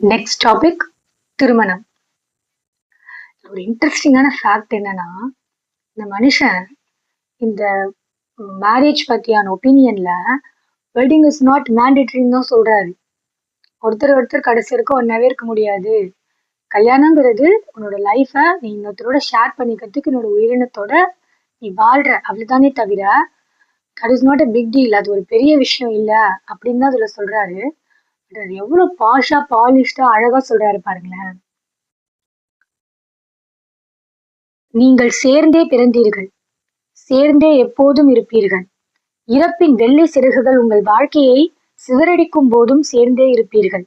Next topic திருமணம். ஒரு இன்ட்ரெஸ்டிங்கான ஃபேக்ட் என்னன்னா, இந்த மனுஷன் இந்த மேரேஜ் பத்தியான ஒப்பீனியன்ல வெட்டிங் இஸ் நாட் மேண்டேட்டரின்னு தான் சொல்றாரு. ஒருத்தர் கடைசி வரைக்கும் ஒன்னாவே இருக்க முடியாது. கல்யாணங்கிறது உன்னோட லைஃபை நீ இன்னொருத்தரோட ஷேர் பண்ணிக்கிறதுக்கு என்னோட உயிரினத்தோட நீ வாழ்ற அவ்வளவுதானே தவிர that is not a big deal, அது ஒரு பெரிய விஷயம் இல்ல அப்படின்னு தான் அதுல சொல்றாரு. அது எவ்வளவு பாஷா பாலிஷ்டா அழகா சொல்றாரு பாருங்களேன். நீங்கள் சேர்ந்தே பிறந்தீர்கள், சேர்ந்தே எப்போதும் இருப்பீர்கள். இறப்பின் வெள்ளை சிறகுகள் உங்கள் வாழ்க்கையை சிதறடிக்கும் போதும் சேர்ந்தே இருப்பீர்கள்.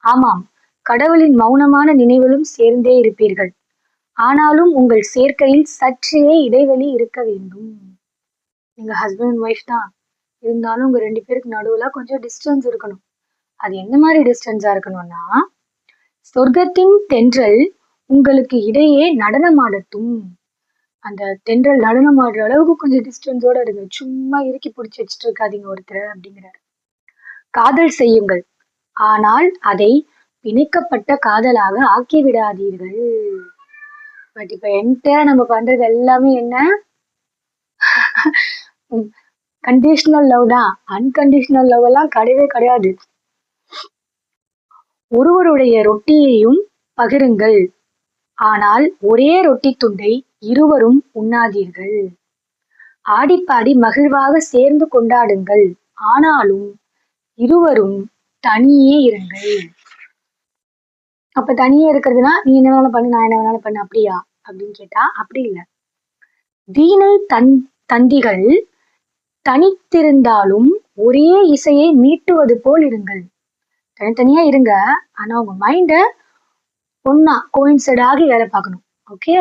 ஆமாம், கடவுளின் மௌனமான நினைவிலும் சேர்ந்தே இருப்பீர்கள். ஆனாலும் உங்கள் சேர்க்கையில் சற்றே இடைவெளி இருக்க வேண்டும். நீங்க ஹஸ்பண்ட் அண்ட் ஒய்ஃப் தான், இருந்தாலும் உங்க 2 பேருக்கு நடுவுல கொஞ்சம் டிஸ்டன்ஸ் இருக்கணும். அது என்ன மாதிரி டிஸ்டன்ஸா இருக்கணும்னா, சொர்க்கத்தின் தென்றல் உங்களுக்கு இடையே நடனமாடட்டும். அந்த தென்றல் நடனம் ஆடுற அளவுக்கு கொஞ்சம் டிஸ்டன்ஸோட இருங்க. சும்மா இறுக்கி பிடிச்சி வச்சுட்டு இருக்காதீங்க ஒருத்தர் அப்படிங்கிறார். காதல் செய்யுங்கள், ஆனால் அதை பிணைக்கப்பட்ட காதலாக ஆக்கி விடாதீர்கள். பட் இப்ப என்கிட்ட நம்ம பண்றது எல்லாமே என்ன? கண்டிஷனல் லவ் தான். அன்கண்டிஷனல் லவ் எல்லாம் கிடையவே கிடையாது. ஒருவருடைய ரொட்டியையும் பகிருங்கள், ஆனால் ஒரே ரொட்டி துண்டை இருவரும் உண்ணாதீர்கள். ஆடிப்பாடி மகிழ்வாக சேர்ந்து கொண்டாடுங்கள், ஆனாலும் இருவரும் தனியே இருங்கள். அப்ப தனியே இருக்கிறதுனா நீ என்ன வேணாலும் பண்ணு, நான் என்ன வேணாலும் பண்ணு அப்படியா அப்படின்னு கேட்டா அப்படி இல்லை. வீணை தந்திகள் தனித்திருந்தாலும் ஒரே இசையை மீட்டுவது போல் இருங்கள். தனித்தனியா இருங்க, ஆனா உங்க மைண்ட ஒன்னா கோயின்சைட் ஆகி வேலை பார்க்கணும். ஓகே.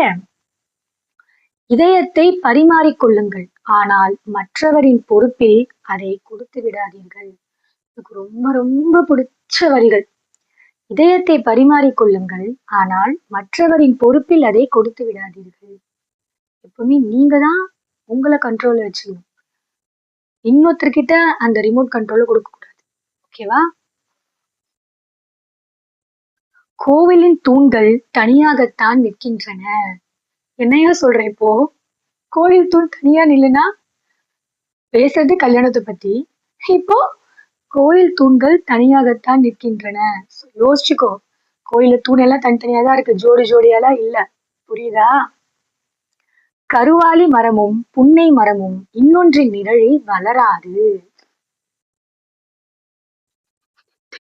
இதயத்தை பரிமாறிக்கொள்ளுங்கள், ஆனால் மற்றவரின் பொறுப்பில் அதை கொடுத்து விடாதீர்கள். எனக்கு ரொம்ப ரொம்ப பிடிச்ச வரிகள். இதயத்தை பரிமாறிக்கொள்ளுங்கள், ஆனால் மற்றவரின் பொறுப்பில் அதை கொடுத்து விடாதீர்கள். எப்பவுமே நீங்க தான் உங்களை கண்ட்ரோல்ல வச்சுக்கணும். இன்னொருத்தர்கிட்ட அந்த ரிமோட் கண்ட்ரோல கொடுக்க கூடாது. ஓகேவா? கோவிலின் தூண்கள் தனியாகத்தான் நிற்கின்றன. என்னையா சொல்றேன் இப்போ? கோவில் தூண் தனியா நில்லுனா பேசுறது கல்யாணத்தை பத்தி, இப்போ கோயில் தூண்கள் தனியாகத்தான் நிற்கின்றன. யோசிச்சுக்கோ, கோயில தூண் எல்லாம் தனித்தனியா தான் இருக்கு, ஜோடி ஜோடியெல்லாம் இல்ல. புரியுதா? கருவாலி மரமும் புன்னை மரமும் இன்னொன்றின் நிழலில் வளராது.